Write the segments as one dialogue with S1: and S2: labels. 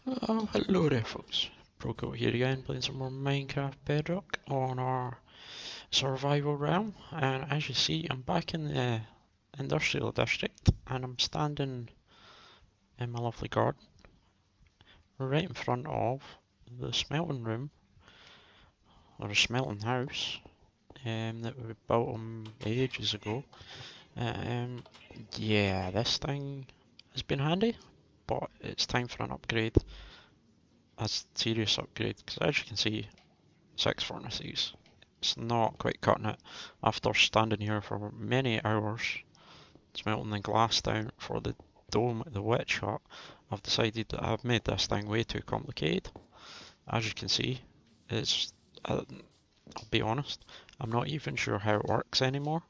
S1: Oh, hello there folks. Proco here again, playing some more Minecraft Bedrock on our survival realm. And as you see, I'm back in the industrial district and I'm standing in my lovely garden, right in front of the smelting room, or the smelting house, that we built ages ago. Um, yeah, this thing has been handy, but it's time for an upgrade, a serious upgrade, because as you can see, 6 furnaces. It's not quite cutting it after standing here for many hours smelting the glass down for the dome at the witch hut. I've decided that I've made this thing way too complicated. As you can see, it's, I'll be honest, I'm not even sure how it works anymore.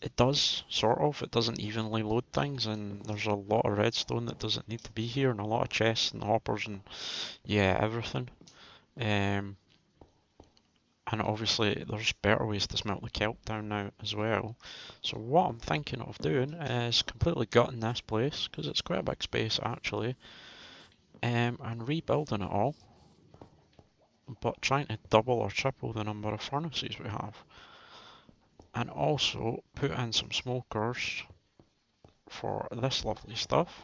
S1: It does, sort of, it doesn't evenly load things, and there's a lot of redstone that doesn't need to be here, and a lot of chests and hoppers and yeah, everything. Um, And obviously there's better ways to smelt the kelp down now as well. So what I'm thinking of doing is completely gutting this place, because it's quite a big space actually, and rebuilding it all, but trying to double or triple the number of furnaces we have. And also put in some smokers for this lovely stuff,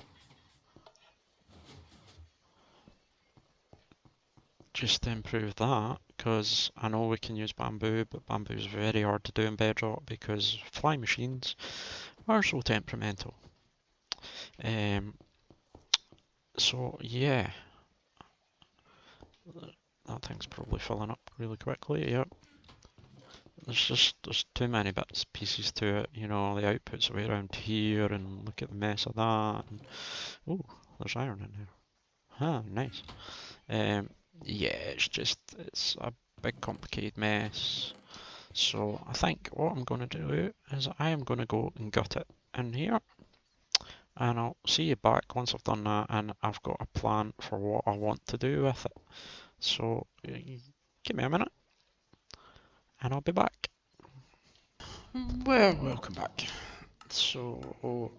S1: just to improve that, because I know we can use bamboo, but bamboo is very hard to do in Bedrock because fly machines are so temperamental. Um, so yeah, that thing's probably filling up really quickly. Yep. There's too many bits pieces to it. You know, the output's way around here, and look at the mess of that. And oh, there's iron in there. Ah, nice. Um, yeah, it's a big complicated mess. So I think what I'm going to do is I am going to go and gut it in here, and I'll see you back once I've done that, and I've got a plan for what I want to do with it. So give me a minute, and I'll be back. Well, welcome back. So,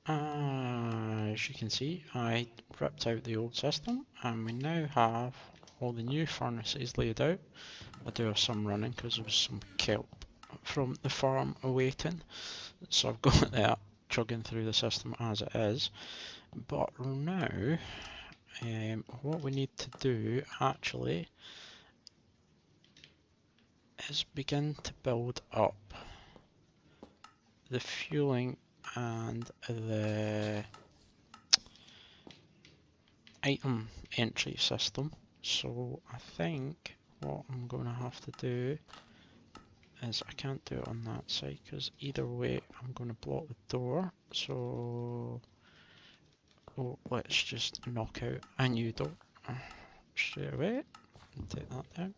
S1: as you can see, I ripped out the old system and we now have all the new furnaces laid out. I do have some running because there was some kelp from the farm awaiting, so I've got that chugging through the system as it is. But now, what we need to do actually is begin to build up the fueling and the item entry system. So I think what I'm going to have to do is I can't do it on that side because either way I'm going to block the door. So let's just knock out a new door straight away and take that down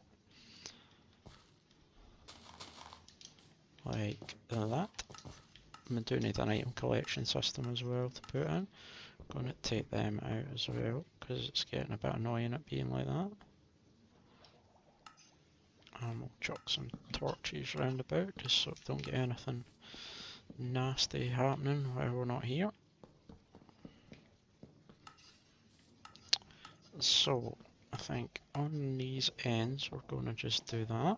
S1: like that. I do need an item collection system as well to put in. I'm going to take them out as well because it's getting a bit annoying it being like that. And we'll chuck some torches round about just so we don't get anything nasty happening while we're not here. So I think on these ends we're going to just do that.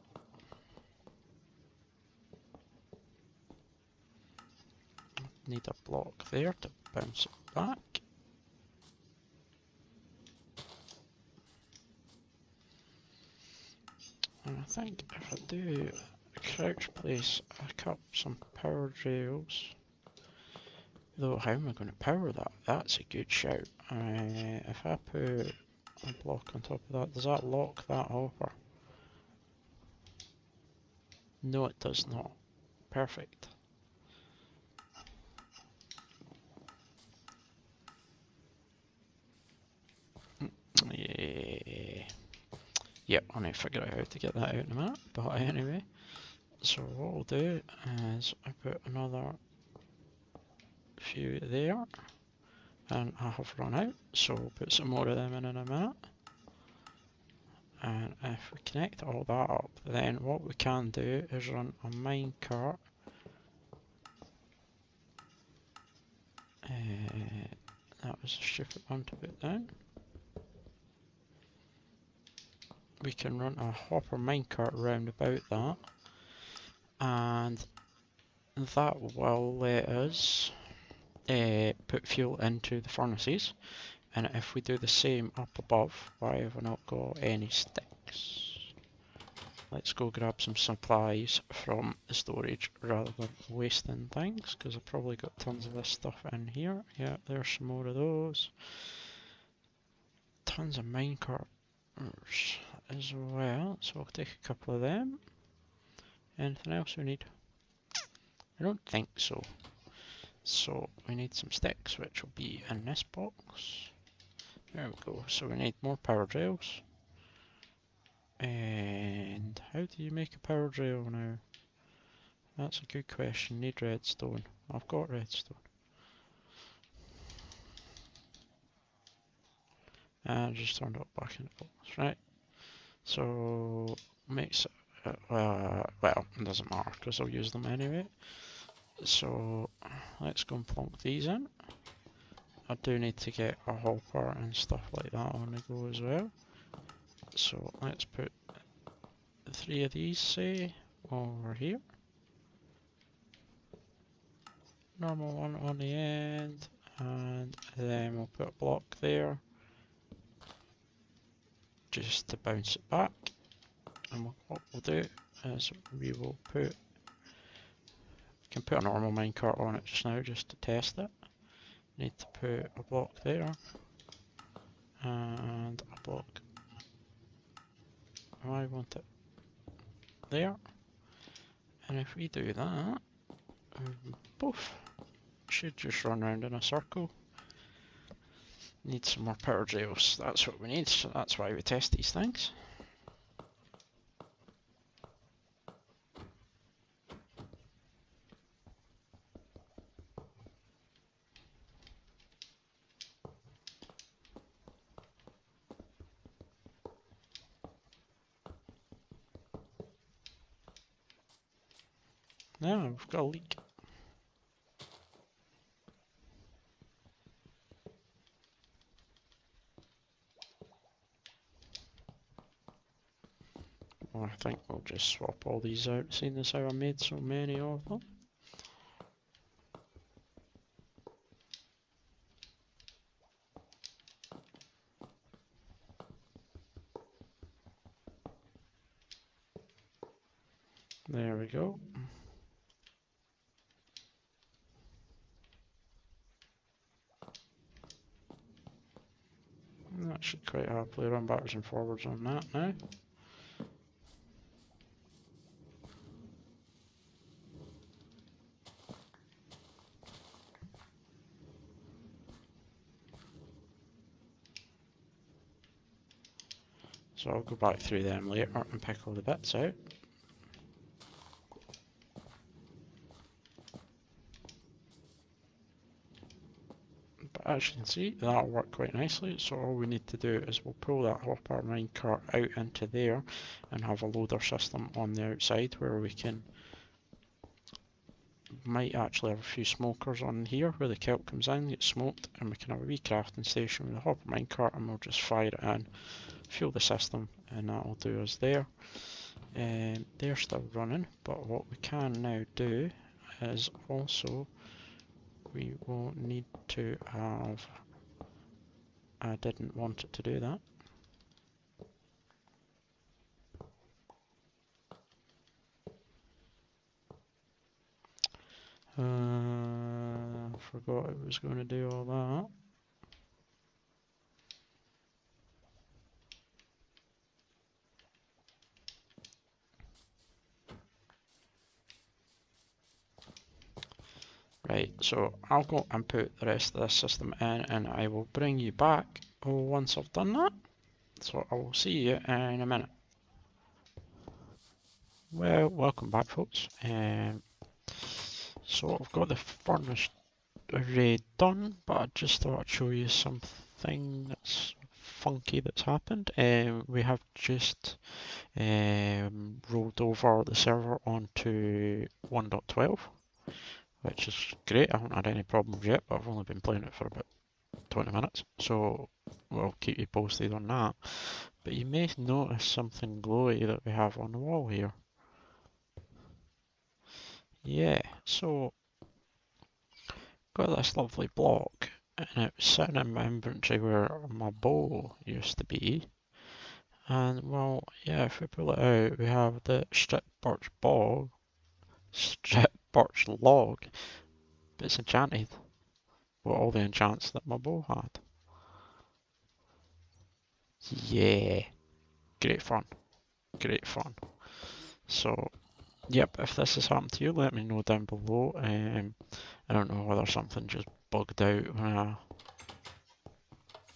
S1: Need a block there to bounce it back. And I think if I do crouch place some power rails, though how am I going to power that? That's a good shout. If I put a block on top of that, does that lock that hopper? No, it does not. Perfect. Yeah. Yep, I need to figure out how to get that out in a minute. But anyway, so what we'll do is I put another few there, and I have run out, so we'll put some more of them in a minute. And if we connect all that up, then what we can do is run a minecart That was a stupid one to put down. We can run a hopper minecart round about that, and that will let us put fuel into the furnaces. And if we do the same up above, why have I not got any sticks? Let's go grab some supplies from the storage rather than wasting things, because I've probably got tons of this stuff in here. Yeah, there's some more of those. Tons of minecarts as well, so I'll take a couple of them. Anything else we need? I don't think so. So we need some sticks, which will be in this box. There we go. So we need more power drills. And how do you make a power drill now? That's a good question. Need redstone. I've got redstone. And I just turned it back in the box, right? So makes well, it doesn't matter because I'll use them anyway. So let's go and plonk these in. I do need to get a hopper and stuff like that on the go as well. So let's put 3 of these, say, over here. Normal one on the end, and then we'll put a block there just to bounce it back. And what we'll do is we will can put a normal minecart on it just now just to test it. Need to put a block there and a block. I want it there, and if we do that, both should just run around in a circle. Need some more power drills, that's what we need, so that's why we test these things. Now we've got a leak. Well, I think we'll just swap all these out, seeing as how I made so many of them. There we go. That should quite happily run backwards and forwards on that now. So I'll go back through them later and pick all the bits out. But as you can see, that'll work quite nicely. So all we need to do is we'll pull that hopper minecart out into there and have a loader system on the outside where we might actually have a few smokers on here where the kelp comes in, gets smoked, and we can have a wee crafting station with a hopper minecart, and we'll just fire it in, fuel the system, and that'll do us there. They're still running, but what we can now do is also we will need to have, I didn't want it to do that. Forgot it was going to do all that. Right, so I'll go and put the rest of this system in and I will bring you back once I've done that. So I will see you in a minute. Well, welcome back folks. So I've got the furnace array done, but I just thought I'd show you something that's funky that's happened. We have just rolled over the server onto 1.12. which is great. I haven't had any problems yet, but I've only been playing it for about 20 minutes, so we'll keep you posted on that. But you may notice something glowy that we have on the wall here. Yeah, so got this lovely block, and it was sitting in my inventory where my bow used to be. And well, yeah, if we pull it out, we have the strip birch log, but it's enchanted with all the enchants that my bow had. Yeah, great fun, great fun. So, yep, if this has happened to you, let me know down below. I don't know whether something just bugged out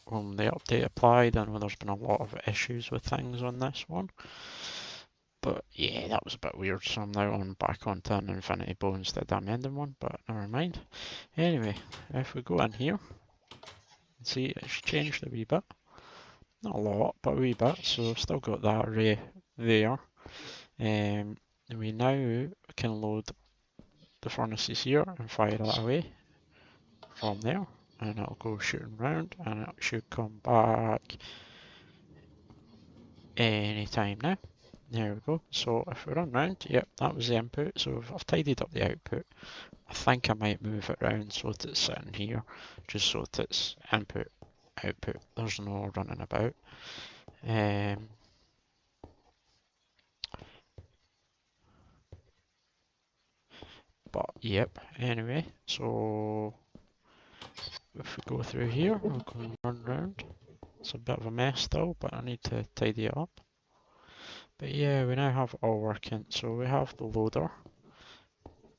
S1: when the update applied. I know there's been a lot of issues with things on this one. But yeah, that was a bit weird, so I'm now back onto an infinity bow instead of a mending one, but never mind. Anyway, if we go in here, see it's changed a wee bit. Not a lot, but a wee bit, so still got that array there. And we now can load the furnaces here and fire that away from there, and it'll go shooting round, and it should come back anytime now. There we go. So if we run round, yep, that was the input. So I've tidied up the output. I think I might move it around so that it's sitting here, just so that it's input, output. There's no running about. But yep, anyway, so if we go through here, we'll go and run round. It's a bit of a mess still, but I need to tidy it up. But yeah, we now have it all working. So we have the loader.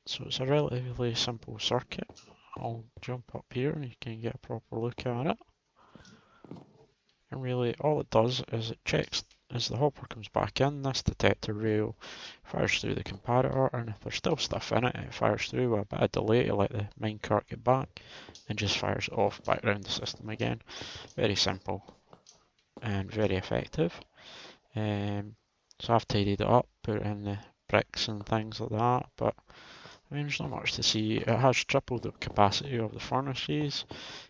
S1: So it's a relatively simple circuit. I'll jump up here and you can get a proper look at it. And really all it does is it checks as the hopper comes back in, this detector rail fires through the comparator, and if there's still stuff in it, it fires through with a bit of delay to let the minecart get back and just fires it off back around the system again. Very simple and very effective. So I've tidied it up, put in the bricks and things like that, but I mean, there's not much to see. It has tripled the capacity of the furnaces.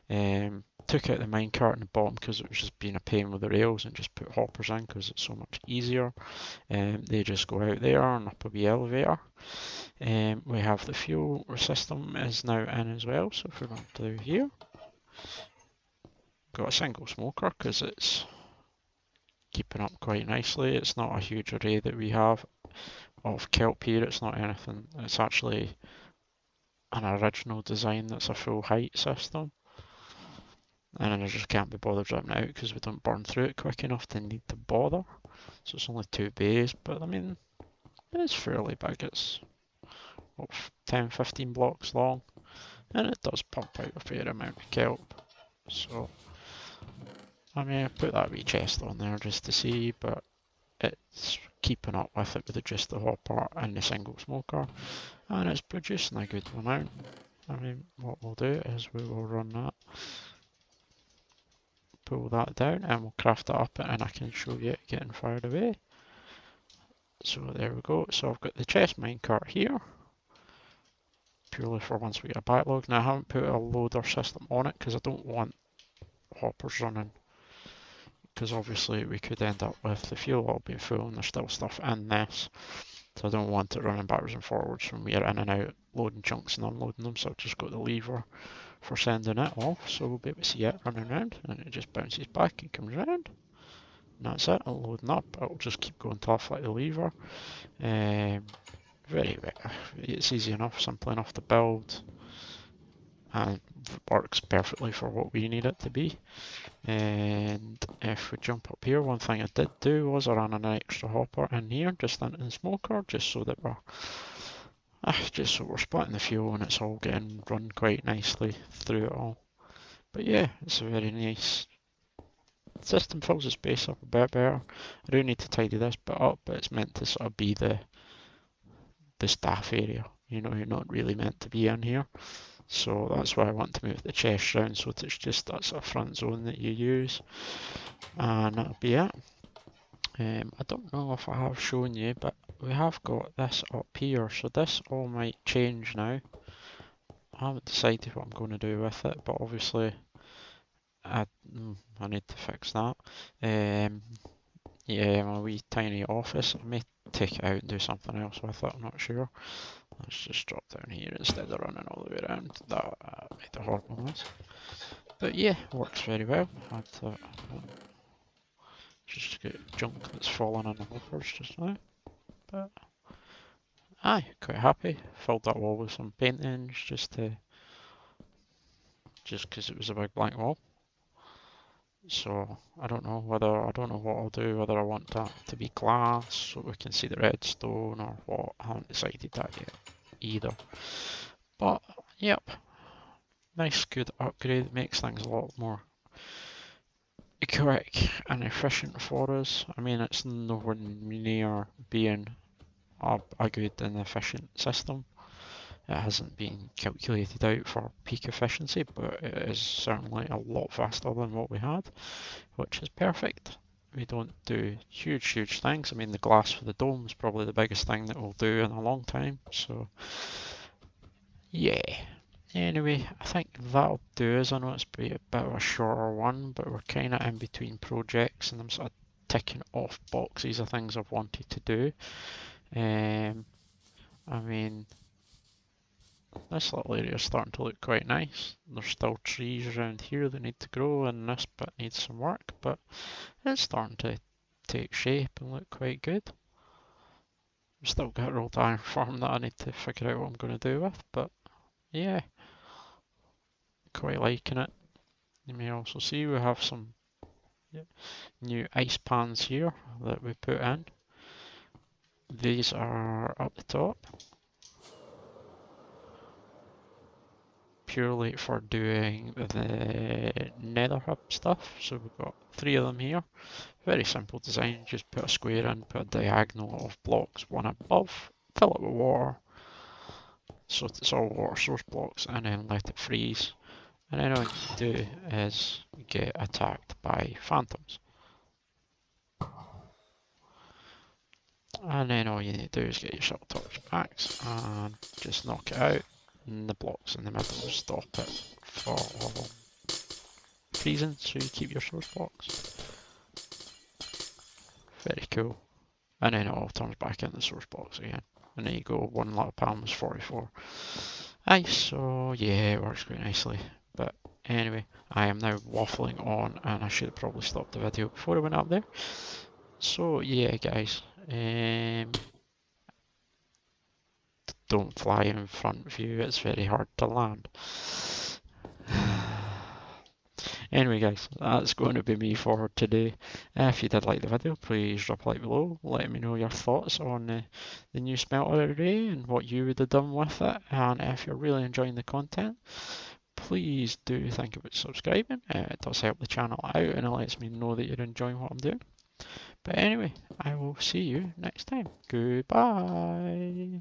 S1: Took out the minecart in the bottom because it was just being a pain with the rails, and just put hoppers in because it's so much easier. They just go out there and up a wee elevator. We have the fuel system is now in as well, so if we run through here, got a single smoker because it's keeping up quite nicely. It's not a huge array that we have of kelp here, it's not anything, it's actually an original design that's a full height system. And I just can't be bothered driving it out because we don't burn through it quick enough to need to bother. So it's only 2 bays, but I mean, it's fairly big. It's 10-15 blocks long, and it does pump out a fair amount of kelp. So I mean, I put that wee chest on there just to see, but it's keeping up with it with just the hopper and the single smoker, and it's producing a good amount. I mean, what we'll do is we will run that, pull that down, and we'll craft it up, and I can show you it getting fired away. So there we go. So I've got the chest minecart here, purely for once we get a backlog. Now I haven't put a loader system on it because I don't want hoppers running, because obviously we could end up with the fuel all being full and there's still stuff in this. So I don't want it running backwards and forwards when we are in and out loading chunks and unloading them. So I've just got the lever for sending it off, so we'll be able to see it running around, and it just bounces back and comes around. And that's it, it'll loading up, it'll just keep going tough like the lever. It's easy enough, simple enough to build, and works perfectly for what we need it to be. And if we jump up here, one thing I did do was I ran an extra hopper in here, just into the smoker, just so we're splitting the fuel and it's all getting run quite nicely through it all. But yeah, it's a very nice system, fills the space up a bit better. I do need to tidy this bit up, but it's meant to sort of be the staff area. You know, you're not really meant to be in here. So that's why I want to move the chest round so that it's just that sort of front zone that you use. And that'll be it. I don't know if I have shown you, but we have got this up here. So this all might change now. I haven't decided what I'm going to do with it, but obviously I need to fix that. Yeah, my wee tiny office. I may take it out and do something else with it. I'm not sure. Let's just drop down here instead of running all the way around. That made a horrible noise. But yeah, works very well. Had to just get junk that's fallen on the hoppers just now. But aye, quite happy. Filled that wall with some paintings just because it was a big blank wall. So I don't know what I'll do, whether I want that to be glass so we can see the redstone or what. I haven't decided that yet either. But yep, nice good upgrade. Makes things a lot more quick and efficient for us. I mean, it's nowhere near being a good and efficient system. It hasn't been calculated out for peak efficiency, but it is certainly a lot faster than what we had, which is perfect. We don't do huge things. I mean, the glass for the dome is probably the biggest thing that we'll do in a long time, so yeah. Anyway, I think that'll do us. I know it's been a bit of a shorter one, but we're kind of in between projects and I'm sort of ticking off boxes of things I've wanted to do. I mean, this little area is starting to look quite nice. There's still trees around here that need to grow and this bit needs some work, but it's starting to take shape and look quite good. I've still got a old iron farm that I need to figure out what I'm going to do with, but yeah, quite liking it. You may also see we have some new ice pans here that we put in. These are up the top, purely for doing the nether hub stuff. So we've got 3 of them here. Very simple design, just put a square in, put a diagonal of blocks, one above, fill it with water, so it's all water source blocks, and then let it freeze. And then all you do is get attacked by phantoms. And then all you need to do is get your shuttle torch axe and just knock it out, and the blocks in the middle will stop it from freezing, so you keep your source blocks. Very cool. And then it all turns back into the source blocks again. And there you go, 1 little pan was 44 ice, so yeah, it works quite nicely. But anyway, I am now waffling on, and I should have probably stopped the video before I went up there. So yeah, guys, don't fly in front of you, it's very hard to land. Anyway guys, that's going to be me for today. If you did like the video, please drop a like below, let me know your thoughts on the new smelter array and what you would have done with it. And if you're really enjoying the content, please do think about subscribing. It does help the channel out and it lets me know that you're enjoying what I'm doing. But anyway, I will see you next time. Goodbye.